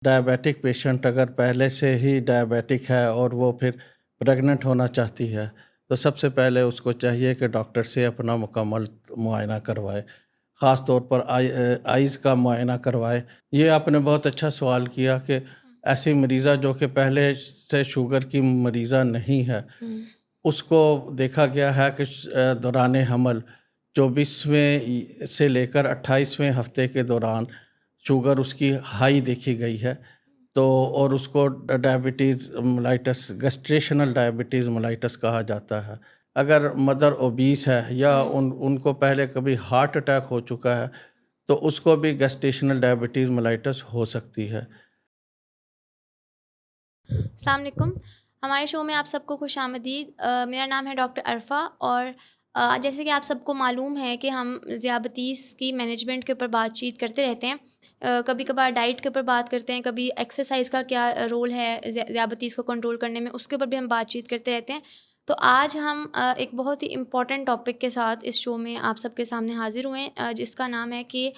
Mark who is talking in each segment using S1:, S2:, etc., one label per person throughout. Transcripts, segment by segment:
S1: Diabetic patient अगर पहले से ही डायबिटिक है और वो फिर प्रेग्नेंट होना चाहती है, तो सबसे पहले उसको चाहिए कि डॉक्टर से अपना मुकम्मल मुआयना करवाए। ख़ास तौर पर आइज़ का मुआयना करवाए। ये आपने बहुत अच्छा सवाल किया कि ऐसी मरीज़ा जो कि पहले से शुगर की मरीज़ा नहीं है,
S2: हुँ,
S1: उसको देखा गया है कि दौरान हमल 24वें से लेकर 28वें हफ्ते के दौरान शुगर उसकी हाई देखी गई है। तो और उसको diabetes mellitus gestational diabetes mellitus कहा जाता है। अगर मदर ओबीस है या
S2: हुँ।
S1: उनको पहले कभी हार्ट अटैक हो चुका है, तो उसको भी गेस्टेशनल डायबिटीज़ मेलाइटस हो सकती है।
S2: अस्सलाम वालेकुम। हमारे शो में आप सबको खुशामदीद। मेरा नाम है डॉक्टर अरफ़ा और जैसे कि आप सबको मालूम है कि हम ज़ियाबतीस की मैनेजमेंट के ऊपर बातचीत करते रहते हैं। कभी कभार डाइट के ऊपर बात करते हैं, कभी एक्सरसाइज का क्या रोल है ज़ियाबतीस को कंट्रोल करने में, उसके ऊपर भी हम बातचीत करते रहते हैं। तो आज हम एक बहुत ही इम्पोर्टेंट टॉपिक के साथ इस शो में आप सबके सामने हाज़िर हुए हैं, जिसका नाम है कि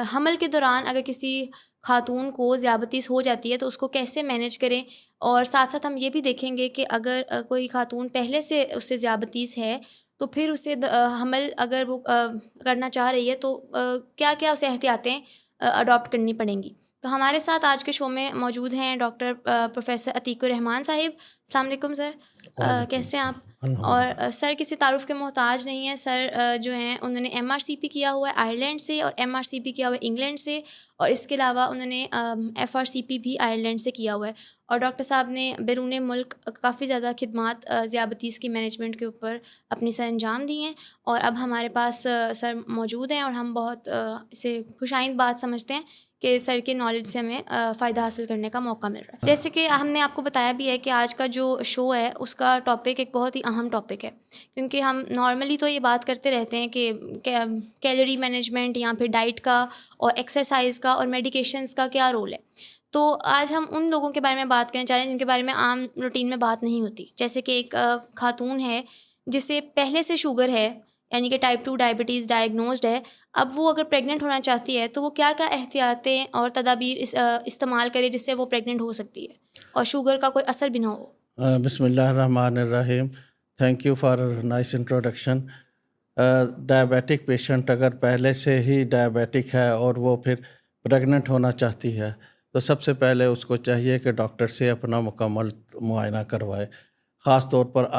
S2: हमल के दौरान अगर किसी खातून को ज़ियाबतीस हो जाती है तो उसको कैसे मैनेज करें। और साथ-साथ हम ये भी देखेंगे कि अगर कोई खातून पहले से उससे ज़ियाबतीस है, तो फिर उसे हमल अगर वो करना चाह रही है तो क्या-क्या उसे एहतियातें अडॉप्ट करनी पड़ेंगी। तो हमारे साथ आज के शो में मौजूद हैं डॉक्टर प्रोफ़ेसर अतीकुर रहमान साहिब। अस्सलाम वालेकुम सर।
S1: वालेकुम
S2: कैसे हैं आप?
S1: अस्सलाम,
S2: और
S1: अल्हम्दुलिल्लाह।
S2: सर किसी तारुफ़ के मोहताज नहीं हैं। सर जो हैं उन्होंने एमआरसीपी किया हुआ है आयरलैंड से और एमआरसीपी किया हुआ है इंग्लैंड से, और इसके अलावा उन्होंने एफआरसीपी भी आयरलैंड से किया हुआ है। और डॉक्टर साहब ने बैरून मुल्क काफ़ी ज़्यादा खिदमात ज़ियाबतीस की मैनेजमेंट के ऊपर अपनी सर अंजाम दी हैं। और अब हमारे पास सर मौजूद हैं और हम बहुत इसे खुशाइंद बात समझते हैं कि सर के नॉलेज से हमें फ़ायदा हासिल करने का मौका मिल रहा है। जैसे कि हमने आपको बताया भी है कि आज का जो शो है उसका टॉपिक एक बहुत ही अहम टॉपिक है, क्योंकि हम नॉर्मली तो ये बात करते रहते हैं कि कैलोरी मैनेजमेंट या फिर डाइट का और एक्सरसाइज का और मेडिकेशंस का क्या रोल है। तो आज हम उन लोगों के बारे में बात करना चाह रहे हैं जिनके बारे में आम रूटीन में बात नहीं होती। जैसे कि एक खातून है जिसे पहले से शुगर है, यानी कि टाइप 2 डायबिटीज़ डायग्नोस्ड है। अब वो अगर प्रेग्नेंट होना चाहती है तो वो क्या-क्या एहतियातें और तदाबीर इस्तेमाल करे जिससे वो प्रेग्नेंट हो सकती है और शुगर का कोई असर भी ना हो?
S1: बिस्मिल्लाहिर्रहमानिर्रहीम। Thank you for nice introduction. Diabetic patient अगर पहले से ही डायबिटिक है और वो फिर प्रेग्नेंट होना चाहती है, तो सबसे पहले उसको चाहिए कि डॉक्टर से अपना मुकम्मल मुआयना करवाए। ख़ास तौर पर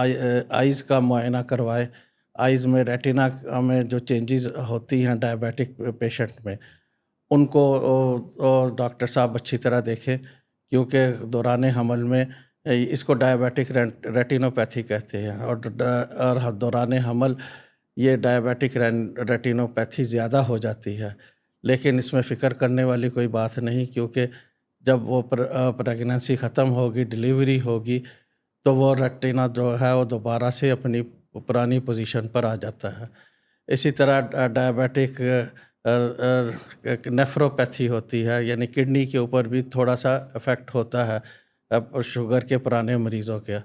S1: आइज़ का मुआयना करवाए। आइज़ में रेटिना में जो चेंजेस होती हैं डायबिटिक पेशेंट में, उनको डॉक्टर साहब अच्छी तरह देखें, क्योंकि दौरान हमल में इसको डायबिटिक रेटिनोपैथी कहते हैं। और दौरान हमल ये डायबिटिक रेटिनोपैथी ज़्यादा हो जाती है। लेकिन इसमें फ़िक्र करने वाली कोई बात नहीं, क्योंकि जब वो प्रेगनेंसी ख़त्म होगी, डिलीवरी होगी, तो वो रेटिना जो है वो दोबारा से अपनी पुरानी पोजीशन पर आ जाता है। इसी तरह डायबिटिक नेफ्रोपैथी होती है, यानी किडनी के ऊपर भी थोड़ा सा इफ़ेक्ट होता है अब शुगर के पुराने मरीज़ों के।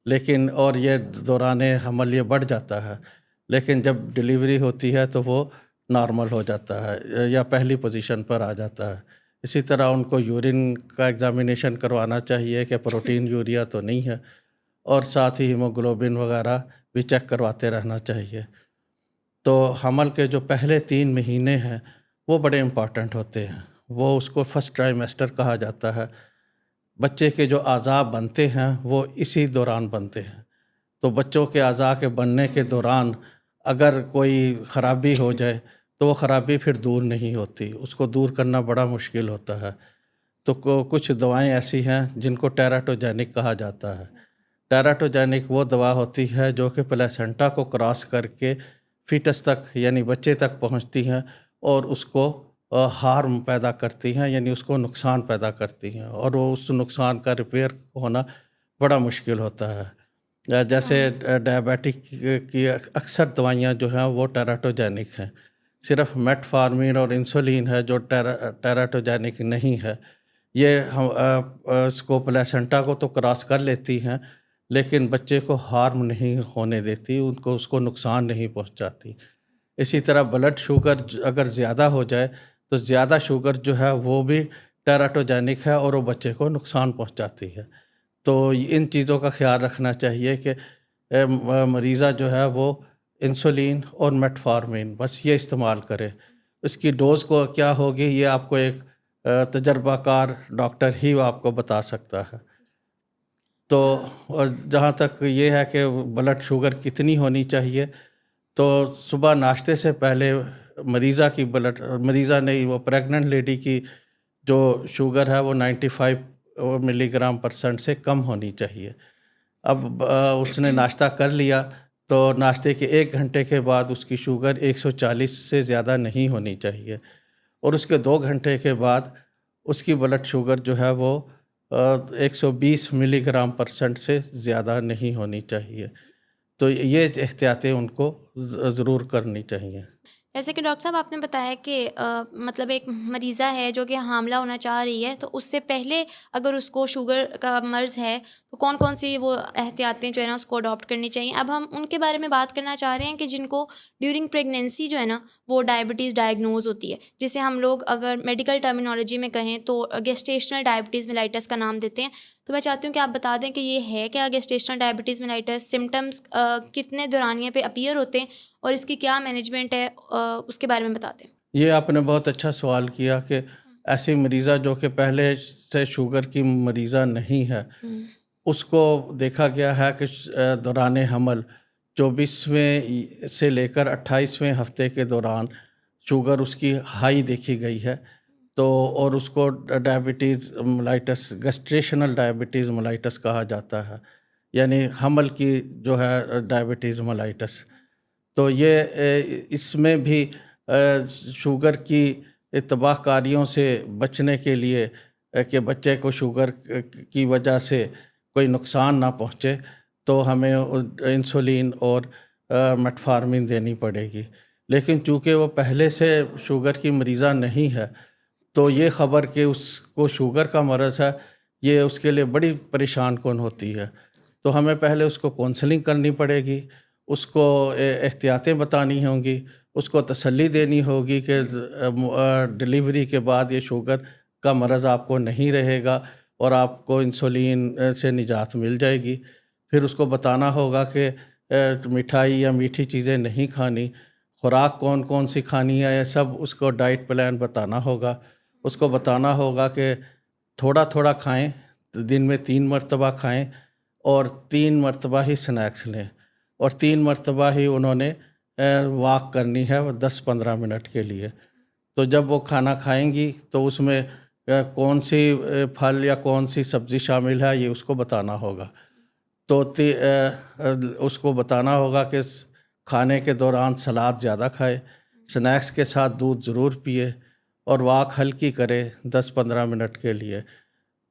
S1: लेकिन और ये दौरान हमल ये बढ़ जाता है, लेकिन जब डिलीवरी होती है तो वो नॉर्मल हो जाता है या पहली पोजीशन पर आ जाता है। इसी तरह उनको यूरिन का एग्ज़ामिनेशन करवाना चाहिए कि प्रोटीन यूरिया तो नहीं है, और साथ ही हीमोग्लोबिन वगैरह भी चेक करवाते रहना चाहिए। तो हमल के जो पहले 3 महीने हैं, वो बड़े इम्पॉर्टेंट होते हैं। वो उसको फर्स्ट ट्राइमेस्टर कहा जाता है। बच्चे के जो अज़ा बनते हैं, वो इसी दौरान बनते हैं। तो बच्चों के अज़ा के बनने के दौरान अगर कोई ख़राबी हो जाए, तो वो ख़राबी फिर दूर नहीं होती। उसको दूर करना बड़ा मुश्किल होता है। तो कुछ दवाएँ ऐसी हैं जिनको टेराटोजेनिक कहा जाता है। टेराटोजेनिक वो दवा होती है जो कि प्लेसेंटा को क्रॉस करके फीटस तक यानी बच्चे तक पहुंचती हैं और उसको हार्म पैदा करती हैं, यानी उसको नुकसान पैदा करती हैं, और वो उस नुकसान का रिपेयर होना बड़ा मुश्किल होता है। जैसे
S2: हाँ।
S1: डायबिटिक की अक्सर दवाइयाँ जो हैं वो टेराटोजेनिक हैं। सिर्फ मेटफॉर्मिन और इंसुलिन है जो टेराटोजेनिक नहीं है। ये हम इसको प्लेसेंटा को तो क्रॉस कर लेती हैं, लेकिन बच्चे को हार्म नहीं होने देती, उनको उसको नुकसान नहीं पहुंचाती। इसी तरह ब्लड शुगर अगर ज़्यादा हो जाए, तो ज़्यादा शुगर जो है वो भी टेराटोजेनिक है और वो बच्चे को नुकसान पहुंचाती है। तो इन चीज़ों का ख्याल रखना चाहिए कि मरीज़ा जो है वो इंसुलिन और मेटफॉर्मिन बस ये इस्तेमाल करे। इसकी डोज़ को क्या होगी ये आपको एक तजर्बाकार डॉक्टर ही आपको बता सकता है। तो और जहाँ तक ये है कि ब्लड शुगर कितनी होनी चाहिए, तो सुबह नाश्ते से पहले मरीज़ा नहीं, वो प्रेग्नेंट लेडी की जो शुगर है वो 95 मिलीग्राम परसेंट से कम होनी चाहिए। अब उसने नाश्ता कर लिया तो नाश्ते के 1 घंटे के बाद उसकी शुगर 140 से ज़्यादा नहीं होनी चाहिए और उसके 2 घंटे के बाद उसकी ब्लड शुगर जो है वो 120 मिलीग्राम परसेंट से ज़्यादा नहीं होनी चाहिए। तो ये एहतियातें उनको ज़रूर करनी चाहिए।
S2: जैसे कि डॉक्टर साहब आपने बताया कि मतलब एक मरीज़ा है जो कि हामला होना चाह रही है, तो उससे पहले अगर उसको शुगर का मर्ज़ है तो कौन कौन सी वो एहतियातें जो है ना उसको अडॉप्ट करनी चाहिए। अब हम उनके बारे में बात करना चाह रहे हैं कि जिनको ड्यूरिंग प्रेगनेंसी जो है ना वो डायबिटीज़ डायग्नोज होती है, जिसे हम लोग अगर मेडिकल टर्मिनोलॉजी में कहें तो गेस्टेशनल डायबिटीज़ मेलाइटस का नाम देते हैं। तो मैं चाहती हूँ कि आप बता दें कि ये है क्या गेस्टेशनल डायबिटीज़ मेलाइटस, सिम्टम्स कितने दौरानिए पे अपीयर होते हैं और इसकी क्या मैनेजमेंट है, उसके बारे में बता दें।
S1: ये आपने बहुत अच्छा सवाल किया कि ऐसी मरीज़ा जो कि पहले से शुगर की मरीज़ा नहीं है,
S2: हुँ,
S1: उसको देखा गया है कि दौरान हमल 24वें से लेकर 28वें हफ्ते के दौरान शुगर उसकी हाई देखी गई है। तो और उसको diabetes mellitus, gestational diabetes mellitus कहा जाता है, यानी हमल की जो है डायबिटीज़ मेलाइटस। तो ये इसमें भी शुगर की तबाहकारियों से बचने के लिए कि बच्चे को शुगर की वजह से कोई नुकसान ना पहुँचे, तो हमें इंसुलिन और मेटफॉर्मिन देनी पड़ेगी। लेकिन चूँकि वो पहले से शुगर की मरीज़ा नहीं है, तो ये ख़बर कि उसको शुगर का मरज़ है, ये उसके लिए बड़ी परेशान कुन होती है। तो हमें पहले उसको काउंसलिंग करनी पड़ेगी, उसको एहतियातें बतानी होंगी, उसको तसल्ली देनी होगी कि डिलीवरी के बाद ये शुगर का मरज़ आपको नहीं रहेगा और आपको इंसुलिन से निजात मिल जाएगी। फिर उसको बताना होगा कि मिठाई या मीठी चीज़ें नहीं खानी, खुराक कौन-कौन सी खानी है, ये सब उसको डाइट प्लान बताना होगा। उसको बताना होगा कि थोड़ा-थोड़ा खाएँ, दिन में 3 मरतबा खाएँ और 3 मरतबा ही स्नैक्स लें और 3 मरतबा ही उन्होंने वॉक करनी है, वो 10-15 मिनट के लिए। तो जब वो खाना खाएँगी तो उसमें कौन-सी फल या कौन-सी सब्ज़ी शामिल है, ये उसको बताना होगा। तो उसको बताना होगा कि खाने के दौरान सलाद ज़्यादा खाए, स्नैक्स के साथ दूध ज़रूर पिए और वॉक हल्की करे 10-15 मिनट के लिए,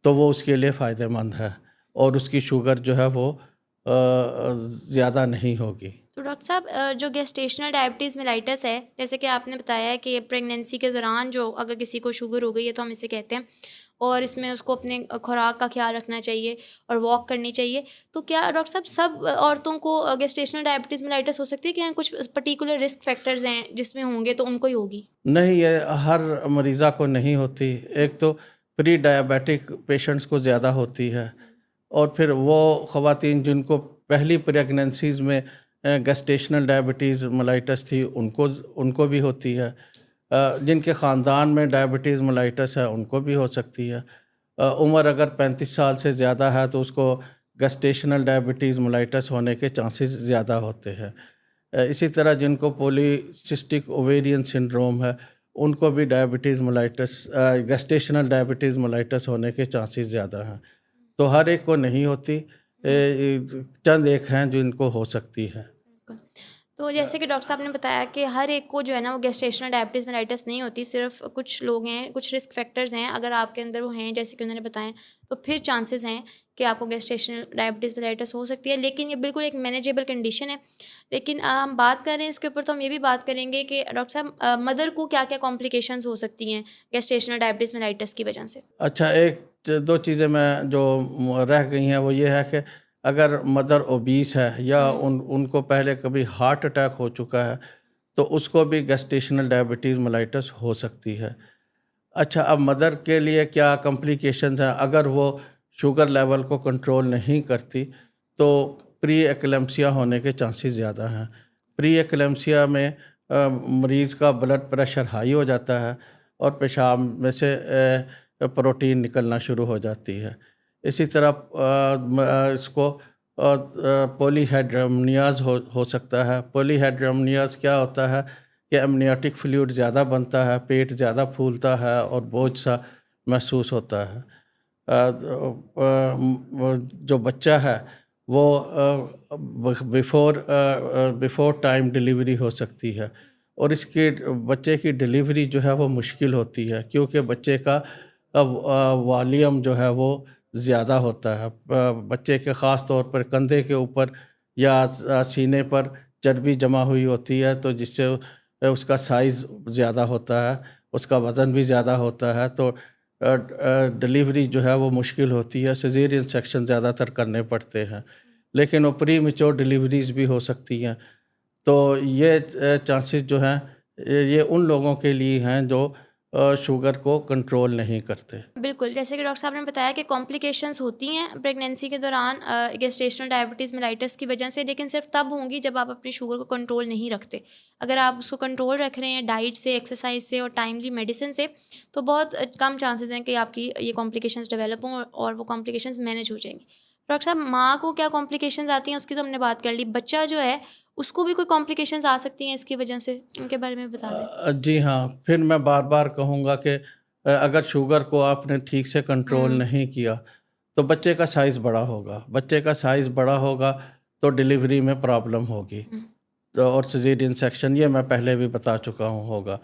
S1: तो वो उसके लिए फ़ायदेमंद है और उसकी शुगर जो है वो ज़्यादा नहीं होगी।
S2: तो डॉक्टर साहब जो गेस्टेशनल डायबिटीज़ मेलाइटस है, जैसे कि आपने बताया है कि प्रेगनेंसी के दौरान जो अगर किसी को शुगर हो गई है तो हम इसे कहते हैं, और इसमें उसको अपने खुराक का ख्याल रखना चाहिए और वॉक करनी चाहिए। तो क्या डॉक्टर साहब सब औरतों को गेस्टेशनल डायबिटीज़ मेलाइटस हो सकती है, क्या कुछ पर्टिकुलर रिस्क फैक्टर्स हैं जिसमें होंगे तो उनको ही होगी?
S1: नहीं, ये हर मरीज़ा को नहीं होती। एक तो प्री डायबिटिक पेशेंट्स को ज़्यादा होती है और फिर वो ख़वातीन जिनको पहली प्रेगनेंसीज़ में गेस्टेशनल डायबिटीज़ मेलाइटस थी, उनको भी होती है। जिनके ख़ानदान में डायबिटीज़ मेलाइटस है, उनको भी हो सकती है। उम्र अगर 35 साल से ज़्यादा है तो उसको गेस्टेशनल डायबिटीज़ मेलाइटस होने के चांसेस ज़्यादा होते हैं। इसी तरह जिनको पॉलीसिस्टिक ओवेरियन सिंड्रोम है, उनको भी diabetes mellitus gestational diabetes mellitus होने के चांसेस ज़्यादा हैं। तो हर एक को नहीं होती, चंद एक हैं जिनको हो सकती है।
S2: बिल्कुल। तो जैसे कि डॉक्टर साहब ने बताया कि हर एक को जो है ना वो गेस्टेशनल डायबिटीज़ मेलाइटस नहीं होती, सिर्फ कुछ लोग हैं, कुछ रिस्क फैक्टर्स हैं, अगर आपके अंदर वो हैं जैसे कि उन्होंने बताएं, तो फिर चांसेस हैं कि आपको गेस्टेशनल डायबिटीज़ मेलाइटस हो सकती है, लेकिन ये बिल्कुल एक मैनेजेबल कंडीशन है। लेकिन हम बात कर रहे हैं इसके ऊपर, तो हम ये भी बात करेंगे कि डॉक्टर साहब मदर को क्या क्या कॉम्प्लिकेशंस हो सकती हैं गेस्टेशनल डायबिटीज़ मेलाइटस की वजह से।
S1: अच्छा, एक दो चीज़ें मैं जो रह गई हैं वो ये है कि अगर मदर ओबीस है या उनको पहले कभी हार्ट अटैक हो चुका है, तो उसको भी गेस्टेशनल डायबिटीज़ मेलाइटस हो सकती है। اچھا، اب مدر کے لیے کیا کمپلیکیشنز ہیں؟ اگر وہ شوگر لیول کو کنٹرول نہیں کرتی تو پری ایکلیمسیا ہونے کے چانسز زیادہ ہیں۔ پری ایکلیمسیا میں مریض کا بلڈ پریشر ہائی ہو جاتا ہے اور پیشاب میں سے پروٹین نکلنا شروع ہو جاتی ہے۔ اسی طرح اس کو پولی ہائیڈرامنیاز ہو سکتا ہے۔ پولی ہائیڈرامنیاز کیا ہوتا ہے کہ امنیوٹک فلوئڈ زیادہ بنتا ہے، پیٹ زیادہ پھولتا ہے اور بوجھ سا محسوس ہوتا ہے۔ جو بچہ ہے وہ بیفور ٹائم ڈلیوری ہو سکتی ہے، اور اس کے بچے کی ڈلیوری جو ہے وہ مشکل ہوتی ہے، کیونکہ بچے کا والیوم جو ہے وہ زیادہ ہوتا ہے۔ بچے کے خاص طور پر کندھے کے اوپر یا سینے پر چربی جمع ہوئی ہوتی ہے، تو جس سے اس کا سائز زیادہ ہوتا ہے، اس کا وزن بھی زیادہ ہوتا ہے، تو ڈلیوری جو ہے وہ مشکل ہوتی ہے۔ سیزیرین سیکشن زیادہ تر کرنے پڑتے ہیں، لیکن وہ پری میچور ڈلیوریز بھی ہو سکتی ہیں۔ تو یہ چانسز جو ہیں یہ ان لوگوں کے لیے ہیں جو شوگر کو کنٹرول نہیں کرتے۔
S2: بالکل، جیسے کہ ڈاکٹر صاحب نے بتایا کہ کمپلیکیشنز ہوتی ہیں پریگنینسی کے دوران گیسٹیشنل ڈائبٹیز میلائٹس کی وجہ سے، لیکن صرف تب ہوں گی جب آپ اپنی شوگر کو کنٹرول نہیں رکھتے۔ اگر آپ اس کو کنٹرول رکھ رہے ہیں ڈائٹ سے، ایکسرسائز سے اور ٹائملی میڈیسن سے، تو بہت کم چانسز ہیں کہ آپ کی یہ کمپلیکیشنز ڈیولپ ہوں اور وہ کمپلیکیشنز مینیج ہو جائیں گی۔ ڈاکٹر صاحب، ماں کو کیا کمپلیکیشنز آتی ہیں اس کی تو ہم نے بات کر لی، بچہ جو ہے اس کو بھی کوئی کمپلیکیشنز آ سکتی ہیں اس کی وجہ سے؟ ان کے بارے میں بتا دیں۔
S1: جی ہاں، پھر میں بار بار کہوں گا کہ اگر شوگر کو آپ نے ٹھیک سے کنٹرول نہیں کیا تو بچے کا سائز بڑا ہوگا، بچے کا سائز بڑا ہوگا تو ڈلیوری میں پرابلم ہوگی، اور سیزیرین سیکشن یہ میں پہلے بھی بتا چکا ہوں ہوگا۔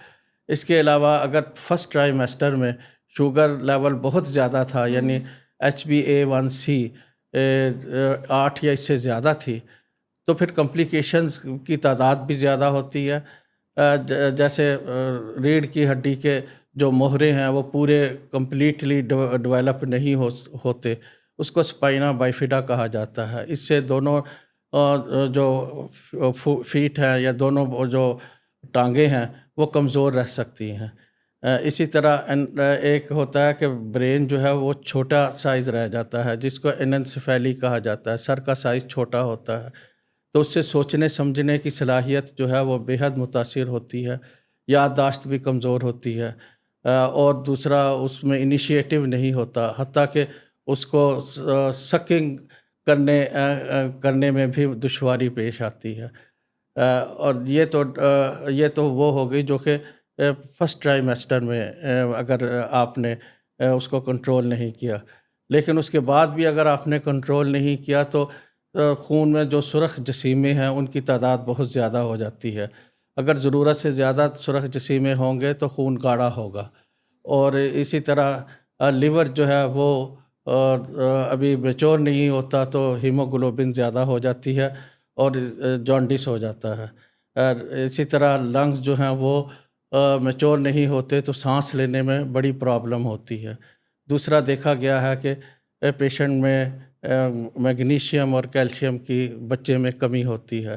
S1: اس کے علاوہ اگر فرسٹ ٹرائیمیسٹر میں شوگر لیول بہت زیادہ تھا، یعنی HbA1c 8 یا اس سے زیادہ تھی، تو پھر کمپلیکیشنز کی تعداد بھی زیادہ ہوتی ہے۔ جیسے ریڑھ کی ہڈی کے جو مہرے ہیں وہ پورے کمپلیٹلی ڈیولپ نہیں ہوتے، اس کو اسپائنا بائیفیڈا کہا جاتا ہے۔ اس سے دونوں جو فیٹ ہیں یا دونوں جو ٹانگیں ہیں وہ کمزور رہ سکتی ہیں۔ اسی طرح ایک ہوتا ہے کہ برین جو ہے وہ چھوٹا سائز رہ جاتا ہے، جس کو انینسیفیلی کہا جاتا ہے، سر کا سائز چھوٹا ہوتا ہے، تو اس سے سوچنے سمجھنے کی صلاحیت جو ہے وہ بے حد متاثر ہوتی ہے، یادداشت بھی کمزور ہوتی ہے، اور دوسرا اس میں انیشیٹو نہیں ہوتا، حتیٰ کہ اس کو سکنگ کرنے میں بھی دشواری پیش آتی ہے۔ اور یہ تو وہ ہو گئی جو کہ فرسٹ ٹرائیمیسٹر میں اگر آپ نے اس کو کنٹرول نہیں کیا، لیکن اس کے بعد بھی اگر آپ نے کنٹرول نہیں کیا تو خون میں جو سرخ جسیمیں ہیں ان کی تعداد بہت زیادہ ہو جاتی ہے۔ اگر ضرورت سے زیادہ سرخ جسیمیں ہوں گے تو خون گاڑھا ہوگا، اور اسی طرح لیور جو ہے وہ ابھی میچور نہیں ہوتا تو ہیموگلوبن زیادہ ہو جاتی ہے اور جانڈس ہو جاتا ہے۔ اسی طرح لنگز جو ہیں وہ میچور نہیں ہوتے تو سانس لینے میں بڑی پرابلم ہوتی ہے۔ دوسرا دیکھا گیا ہے کہ پیشنٹ میں میگنیشیم اور کیلشیم کی بچے میں کمی ہوتی ہے،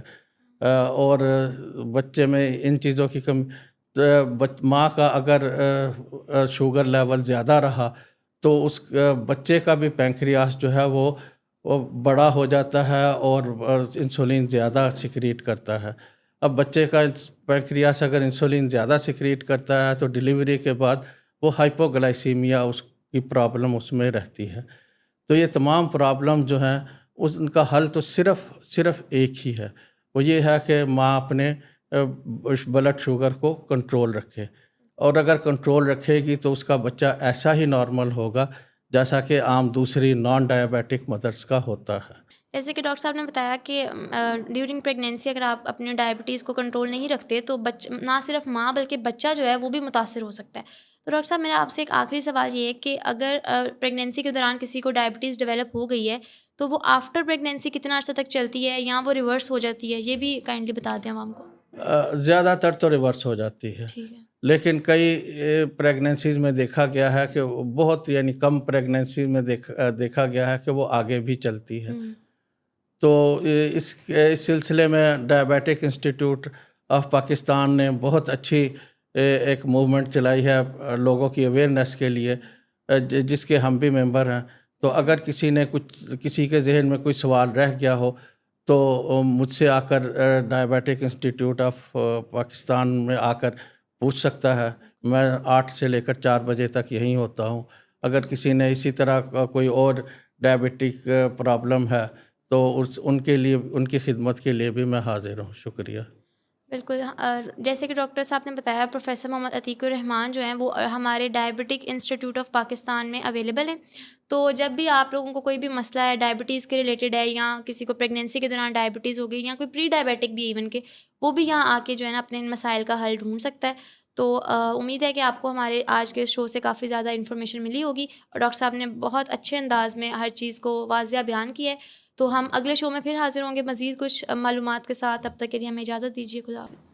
S1: اور بچے میں ان چیزوں کی کمی، ماں کا اگر شوگر لیول زیادہ رہا تو اس بچے کا بھی پینکریاس جو ہے وہ بڑا ہو جاتا ہے اور انسولین زیادہ سیکریٹ کرتا ہے۔ اب بچے کا پینکریاس اگر انسولین زیادہ سیکریٹ کرتا ہے تو ڈلیوری کے بعد وہ ہائپوگلائسیمیا اس کی پرابلم اس میں رہتی ہے۔ تو یہ تمام پرابلم جو ہیں ان کا حل تو صرف ایک ہی ہے، وہ یہ ہے کہ ماں اپنے بلڈ شوگر کو کنٹرول رکھے، اور اگر کنٹرول رکھے گی تو اس کا بچہ ایسا ہی نارمل ہوگا جیسا کہ عام دوسری نان ڈائبیٹک مدرس کا ہوتا ہے۔
S2: جیسے کہ ڈاکٹر صاحب نے بتایا کہ ڈیورنگ پریگنینسی اگر آپ اپنے ڈائبٹیز کو کنٹرول نہیں رکھتے تو نہ صرف ماں بلکہ بچہ جو ہے وہ بھی متاثر ہو سکتا ہے۔ تو ڈاکٹر صاحب میرا آپ سے ایک آخری سوال یہ ہے کہ اگر پریگنینسی کے دوران کسی کو ڈائبٹیز ڈیولپ ہو گئی ہے تو وہ آفٹر پریگنینسی کتنا عرصہ تک چلتی ہے یا وہ ریورس ہو جاتی ہے؟ یہ بھی کائنڈلی بتا دیں عوام کو۔
S1: زیادہ تر تو ریورس ہو جاتی ہے،
S2: ٹھیک ہے۔
S1: لیکن کئی پریگنینسیز میں دیکھا گیا ہے کہ بہت یعنی کم پریگنینسی میں دیکھا گیا ہے کہ وہ آگے بھی چلتی ہے۔ تو اس سلسلے میں ڈائبیٹک انسٹیٹیوٹ آف پاکستان نے بہت اچھی ایک موومنٹ چلائی ہے لوگوں کی اویئرنیس کے لیے، جس کے ہم بھی ممبر ہیں. تو اگر کسی کے ذہن میں کوئی سوال رہ گیا ہو تو مجھ سے آ کر ڈائبیٹک انسٹیٹیوٹ آف پاکستان میں آ کر پوچھ سکتا ہے. میں 8 سے لے کر 4 بجے تک یہیں ہوتا ہوں. اگر کسی نے اسی طرح کا کوئی اور ڈائبیٹک پرابلم ہے تو ان کے لیے، ان کی خدمت کے لیے بھی میں حاضر ہوں. شکریہ.
S2: بالکل. جیسے کہ ڈاکٹر صاحب نے بتایا، پروفیسر محمد عتیق الرحمان جو ہیں وہ ہمارے ڈائبٹک انسٹیٹیوٹ آف پاکستان میں اویلیبل ہیں. تو جب بھی آپ لوگوں کو کوئی بھی مسئلہ ہے ڈائبٹیز کے ریلیٹڈ ہے، یا کسی کو پریگنینسی کے دوران ڈائبٹیز ہو گئی، یا کوئی پری ڈائبیٹک بھی ایون کہ، وہ بھی یہاں آ کے جو ہے نا اپنے ان مسائل کا حل ڈھونڈ سکتا ہے. تو امید ہے کہ آپ کو ہمارے آج کے شو سے کافی زیادہ انفارمیشن ملی ہوگی، اور ڈاکٹر صاحب نے بہت اچھے انداز میں ہر چیز کو واضح بیان کیا ہے. تو ہم اگلے شو میں پھر حاضر ہوں گے مزید کچھ معلومات کے ساتھ. تب تک کے لیے ہمیں اجازت دیجیے. خدا حافظ.